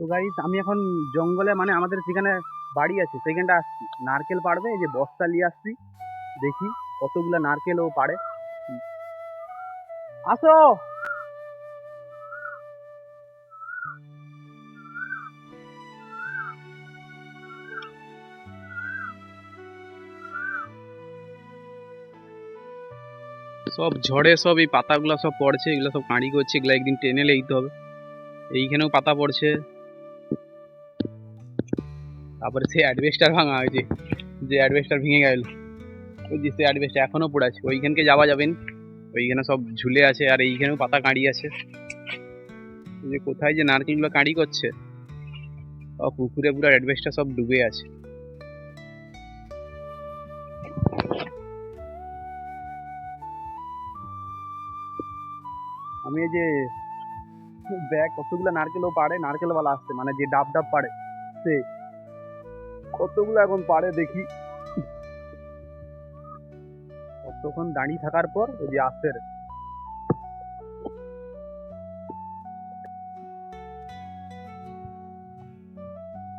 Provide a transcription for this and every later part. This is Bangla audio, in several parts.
তো গাইস আমি এখন জঙ্গলে মানে আমাদের যেখানে বাড়ি আছে সেখানটা আসছি নারকেল পাড়বে, এই যে বস্তা নিয়ে আসছি, দেখি কতগুলা নারকেল ও পাড়ে। আসো। সব ঝড়ে সব এই পাতাগুলা সব পড়ছে, এগুলো সব কাঁড়ি করছে, এগুলো একদিন টেনে লেইতে হবে। এইখানেও পাতা পড়ছে, তারপরে সেই অ্যাডভেস্টার ভাঙা হয়েছে, যে অ্যাডভেস্টার ভেঙে গেল, ওই যে সেই অ্যাডভেস্টার এখনো পড়ে আছে, ওইখানকে যাওয়া যাবেন, ওইখানে সব ঝুলে আছে, আর এইখানেও পাতা কাঁড়ি আছে। যে কোথায় যে নারকেলগুলো কাঁড়ি করছে, সব পুকুরে পুরো অ্যাডভেস্টার সব ডুবে আছে। আমি এই যে দেখ কতগুলো নারকেলও পাড়ে, নারকেলওয়ালা আসছে মানে যে ডাব ডাব পাড়ে সে কতগুলো এখন পাড়ে দেখি। কতক্ষণ দাঁড়িয়ে থাকার পর ওই যে আসছে রে।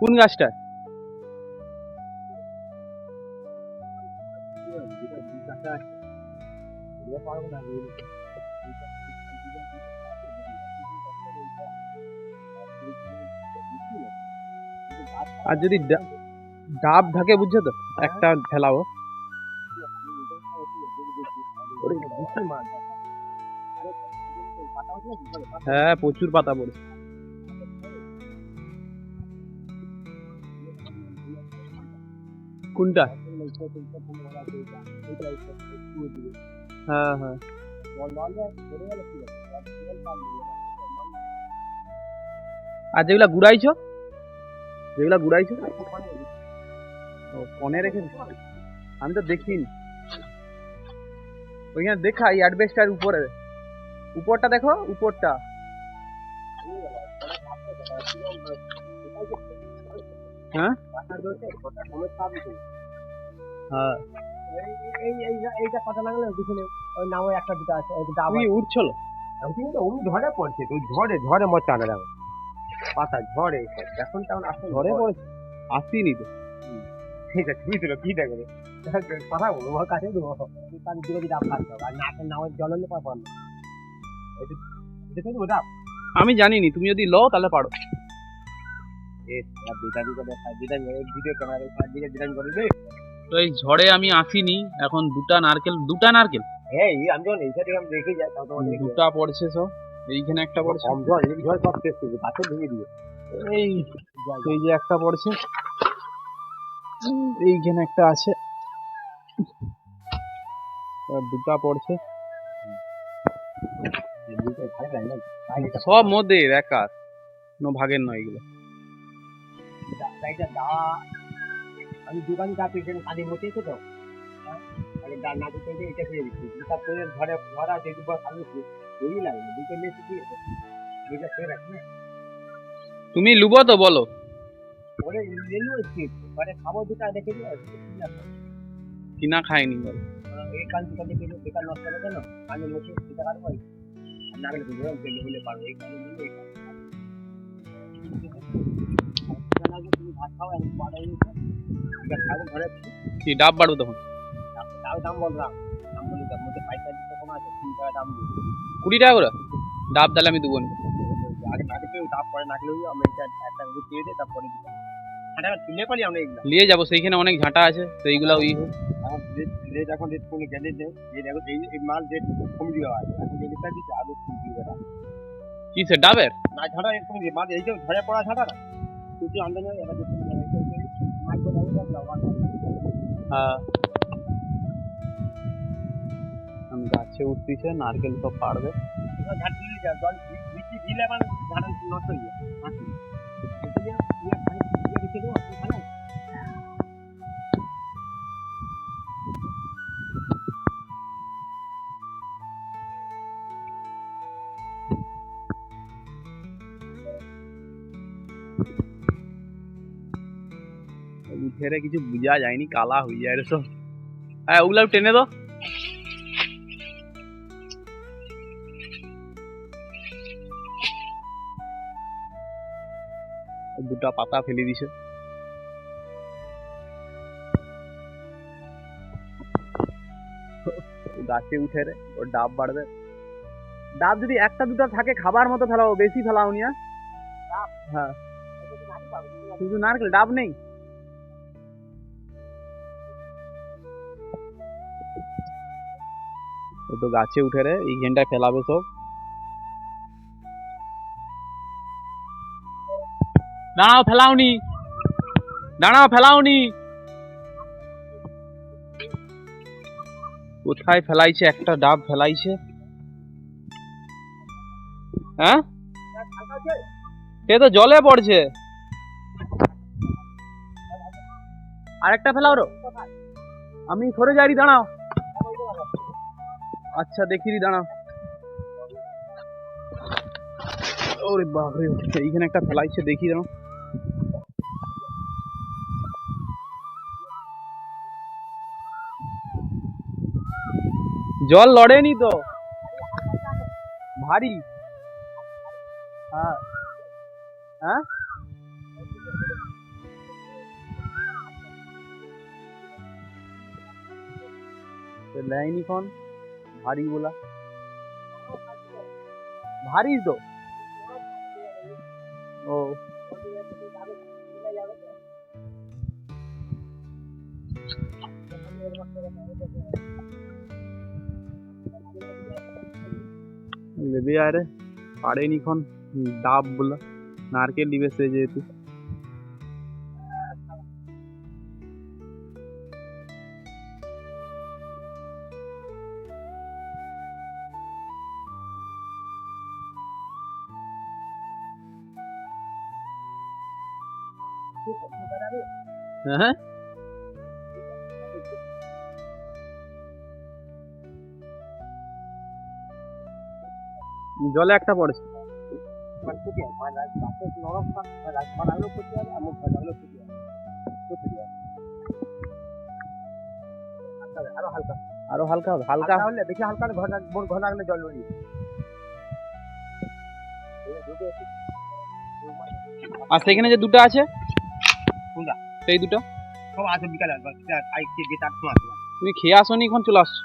কোন গাছটা? আর যদি ডাব থাকে বুঝছো তো, একটা ফেলাবো। হ্যাঁ প্রচুর পাতা পড়ছে। কোনটা? হ্যাঁ হ্যাঁ। আর যেগুলা গুড়াইছো, যেগুলা গুড়াইছো ফোনে রেখে, আমি তো দেখিনি ওইখানে দেখা। এই অ্যাডভেস্টার উপরে, উপরটা দেখো, উপরটা। হ্যাঁ হ্যাঁ এইটা কথা লাগলে পিছনে ওই নাও একটা দুটো আছে, তুমি উঠছিল ঝড়ে পড়ছে, তুই ঝড়ে ঝড়ে মরতে আনে দেখো পাতা ঝড়ে এখন তেমন আসলে ঝড়ে পড়েছে, আসিনি তো। ঠিক আছে তুই কি দেখবে কথা বলবো ওর কাছে দেবো, তার দিকে যদি ডাব খাচ্ছে আর নাও জল হলে পাবো না। এটা ডাব আমি জানিনি, তুমি যদি লও তাহলে পারো। তো এই ঝড়ে আমি আসিনি, এখন দুটা নারকেল এই আমি যখন এইটা দেখলাম দেখে যাই দুটা পড়ছে সব। এইখানে একটা পড়ছে, কম জল ঝড় সব শেষ করবে গাছে ভেঙে দিবে। এই এই যে একটা পড়ছে, এইখানে একটা আছে, আর দুটা পড়ছে, সব মধ্যে একার, কোনো ভাগের নয় এগুলো। আমি দোকান যাচ্ছি কাজের মধ্যে এসে তো না দিতে এটা খেয়ে দিচ্ছি তারপরে ঘরে ঘর আছে দুবার সামনে ওই লাগে দুটো নিয়ে এসেছি দুইটা খেয়ে রাখি না। তুমি লুবো তো বলো। ওরে লেলু এসছি ঘরে খাবো দুটা দেখে দিও কিনা খায়নি বলো। এই কাল দুটা দেখে দিও বেকার নষ্ট হবে কেন কাজের মধ্যে সেটা কাটবো না গেলে বুঝে পেলে বলে পারবো এই কাজে নিয়ে তুমি ভাত খাও এখন বাড়াই এটা খাবো ঘরে কি ডাব বাড়বো তখন? তাও দাম বললাম দাম বলি তার মধ্যে পাইকারি কম আছে 3 টাকা দাম দিই 20 টাকা করে ডাব, তাহলে আমি দেবো না। আগে না দিতে দাম পরে না গেলেও আমি এটা একটা দিয়ে দিই তারপরে দিতে টাকা তুলে পারি আমরা এগুলো নিয়ে যাবো, সেইখানে অনেক ঝাঁটা আছে, তো এইগুলা ওই এখন রেট এখন রেট কোনো গেলে নেই দেখো এই মাল রেট কমে দেওয়া আছে এখন যে রেটটা দিচ্ছে আরো কমে দিয়ে দেওয়া কি সে ডাবের না ঝাঁটা এরকম মাল এই যে ঝরে পড়া ঝাঁটা না কিছু আমদানি হয় এবার দেখতে মাল করে হ্যাঁ। আমি গাছে উঠতেছে, নারকেল সব পাড়বে। ঝাঁট দিলে জল বৃষ্টি দিলে মানে ঝাঁটা নষ্ট হয়ে যায় উঠে কিছু বোঝা যায়নি, কালা হয়ে যায় রে সব। হ্যাঁ ওগুলা টেনে দাও। দুটা পাতা ফেলে দিছে। গাছে উঠে রে, ওর ডাব বাড়বে। ডাব যদি একটা দুটো থাকে খাবার মতো ফেলাও, বেশি ফেলাও নি। হ্যাঁ শুধু নারকেল, ডাব নেই। ও তো গাছে উঠে রে, এইখানটায় ফেলাবে সব। দাঁড়াও ফেলাওনি, দাঁড়াও ফেলাওনি। কোথায় ফেলাইছে? একটা ডাব ফেলাইছে। হ্যাঁ সে তো জলে পড়ছে। আরেকটা ফেলাও রো, আমি সরে যাই, দাঁড়াও। আচ্ছা দেখি দাঁড়াও। ওরে বাপরে, এইখানে একটা ফেলাইছে, দেখি দাঁড়াও। জল লড়েনি তো, ভারী। হ্যাঁ হ্যাঁ লাইনি कौन भारी बोला? भारी तो ओ लेबे यार पाड़े नी कौन डाब बोला नारकेल लिबे से जेतु হ্যাঁ জলে একটা পড়েছে। আরো হালকা হবে, হালকা হলে দেখি, হালকা ঘর লাগলে জল বেরিয়ে। আর সেখানে যে দুটো আছে সেই দুটো সব আছে, বিকালে তুমি খেয়ে আসো নি, এখন চলে আসছো।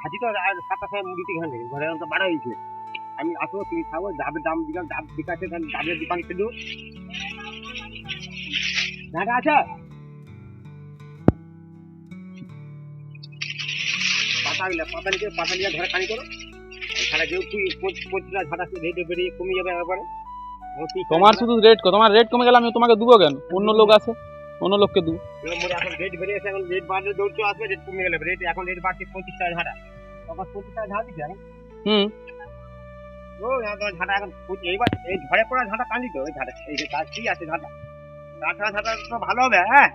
খাচ্ছি তো, সাতটা সময় মুড়িতে ঘরে ঘরে তো বাড়া হয়েছে। আমি আসবো, তুমি খাবো, ডাবের দাম দিলাম, ডাব বিকাশে ডাবের দোকান খেলো। ঢাকা আছে পাতা নিয়ে ঘরে খানি করো। ঝাড়া যেহেতু ঝাড়া বেরিয়ে কমে যাবে একবারে। তোমার শুধু রেট, তোমার রেট কমে গেলে আমি তোমাকে দেবো কেন? অন্য লোক আছে, অন্য লোককে দেবো। এখন রেট বেড়ে গেছে, এখন রেট বাড়লে দৌড়তে আসবে, রেট কমে গেলে রেট এখন রেট বাড়ছে 25 টাকা ঝাড়া। তখন 25 টাকা ঝাড়া দিচ্ছে। ও ঝাড়া এখন এইবার এই ঝড়ে পড়া ঝাড়া কান্দি তো, ওই ঝাড়া এই যে কাজ কি আছে ঝাড়া, তাছাড়া ঝাড়া তো ভালো হবে। হ্যাঁ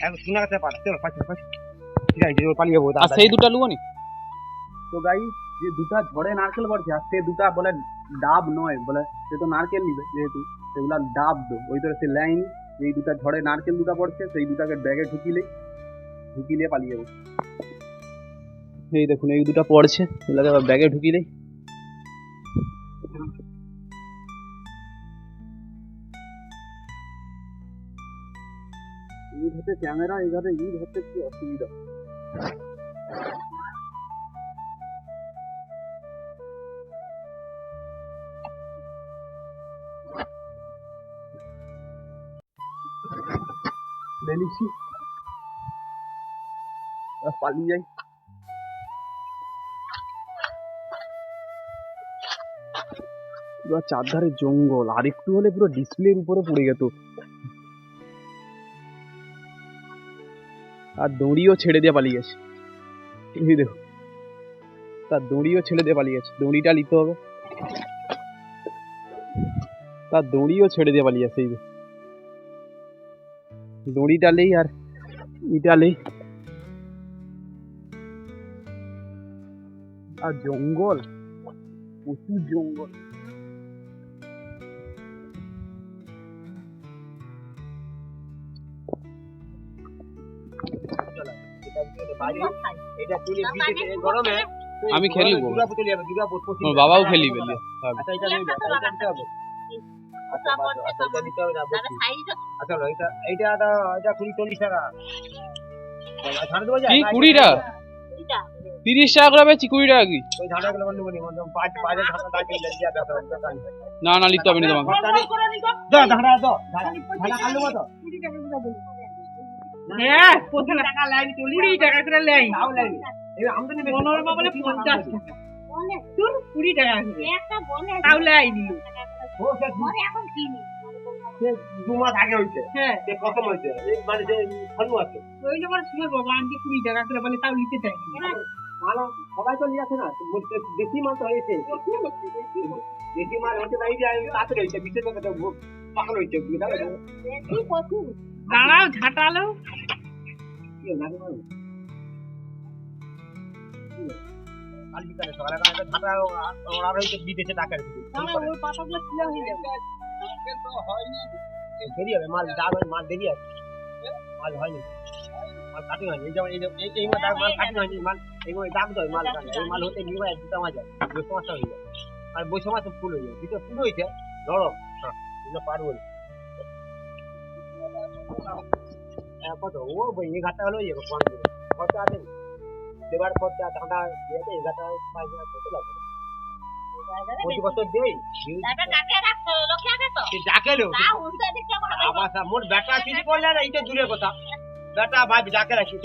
এখন শোনা গেছে পাড়া, চলো ঠিক আছে পালিয়ে যাবো। আর সেই দুটা লুবো নি তো গাই, যে দুটা ঝড়ে নারকেল পড়ছে, আর সে দুটা বলে ডাব নয়, বলে সে তো নারকেল নিবে, যেহেতু সেগুলা ডাব দো, ওই তো সে লাইন। এই দুটা ঝড়ে নারকেল দুটা পড়ছে, সেই দুটাকে ব্যাগে ঢুকিলে পালিয়ে যাবো। এই দেখুন এই দুটা পড়ছে, এগুলাকে ব্যাগে ঢুকিলে। ঈদ হতে ক্যামেরা এইভাবে ঈদ হতে কি অসুবিধা। পালিয়ে যাই। চারধারে জঙ্গল, আর একটু হলে পুরো ডিসপ্লের উপরে পড়ে যেত। আর দড়িও ছেড়ে দিয়ে পালিয়ে গেছে, এই দেখো তার দড়িও ছেড়ে দিয়ে পালিয়ে গেছে। দড়িটা নিতে হবে, তার দড়িও ছেড়ে দিয়ে পালিয়ে গেছে। এই যে দড়িটা নেই আর ইটা নেই, আর জঙ্গল, প্রচুর জঙ্গল। আমি খেলবো, বাবাও খেলিবে। এটা দিতে হবে না বলছি আচ্ছা এটা 20-40 টাকা ছাড় দেবো কি 20 টাকা 30 টাকা করে বেচি 20 টাকা কি ওই ঝাড়াগুলো বন্ধ করি মধ্যম 5 ঝাড়া দাঁড়িয়ে লেগে যাবে দোকান না না লিখতে হবে না তোমাকে ঝাড়া কালু মতো হ্যাঁ 15 টাকা লাইন 20 টাকা করে লাইন তাও লাগে এই আমদানি মনোরমা বলে 50 টাকা তোর 20 টাকা করে তাও লাইন দিল ও স্যার সে 2 মাস আগে হইছে হ্যাঁ সে কত হইছে এই মানে যে ফলু আছে ওই নম্বর শুনে বাবা আন্টি 20 টাকা করে বলে তাও নিতে চাই মাল সবাই তো নিয়ে আসে না বলতে বেশি মাল তো হয়েছে বেশি মাল হতে পারি যে তাতে হইছে বিশেষ করে তো পাগল হইছে দাঁড়াও ঝাঁটালো কাল বিকালে সকালে একটা ঝাঁটা ওরা হইছে বিদেশে টাকা ওই পাতাগুলো ছিলা হয়ে যাবে দেরি হবে মাল মাল দেরি আছে মাল হয়নি মাল কাটিং হয়নি এই যেমন এই মাল কাটিং হয়নি মাল এইগুলো দাম তো মাল কাটে এই মাল হতে নিয়ে এক দুটা মাস যায় 2 সমস্যা হয়ে যায় আর বই সমস্যা ফুল হয়ে যায় দুটো ফুল হয়েছে নরম এগুলো পারবো না কত ও বই 11টা হলো খরচা আছে দেবার খরচা টাকা দিয়েছে 11টা 5 কত লাগবে প্রতি বছর দেই যাকে লো আবার মোর বেটা চুরি করলে না এইটা দূরের কথা বেটা ভাই যাকে রাখি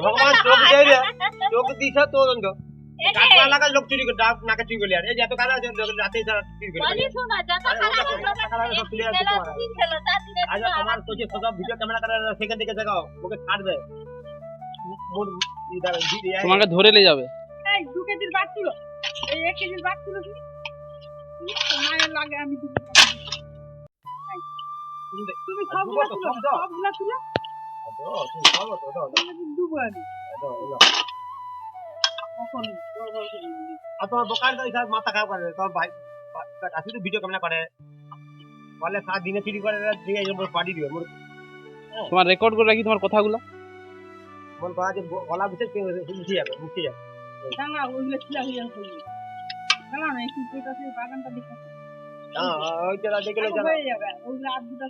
ভগবান চোখ দেয় রে চোখ দিছে তো অন্ধ কাটা লাগা লোক চুরি করে নাকা চুরি করলে এই এত কানা রাতে চুরি করে আজ তোমার তো যে সব ভিডিও ক্যামেরা করে সেখান থেকে দেখাও ওকে ছাড়বে মোর তোমাকে ধরে নিয়ে যাবে এই 2 কেজির বাদ তুলো এই 1 কেজির বাদ তুলো কি মায়ের লাগে আমি তুমি সবগুলো তুলো সবগুলো তুলো তুমি খাবো তো দাও দুবো আমি এখন আর তোমার দোকান তো সব মাথা খারাপ করে তোমার ভাই কাছে তো ভিডিও ক্যামেরা করে বলে 7 দিনে চুরি করে দিয়ে এই পার্টি দিবে মোর তোমার রেকর্ড করে রাখি তোমার কথাগুলো মন করা যে গলা বুঝে মুছে যাবে না ওইগুলো ছিলা হয়ে যাবে না না একটু কোটা থেকে বাগানটা দেখো হ্যাঁ ওই যেটা দেখলে যাবে হয়ে যাবে ওইগুলো আর দুটো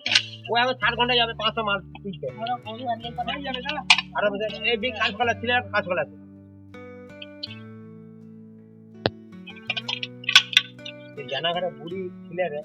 ও এখন 4 ঘন্টা যাবে 500 মাল তুলতে হয়ে যাবে না আর এই বিগ কাঁচকলা ছিল কাঁচকলা আছে এই জানাঘাটে বুড়ি ছিলে রে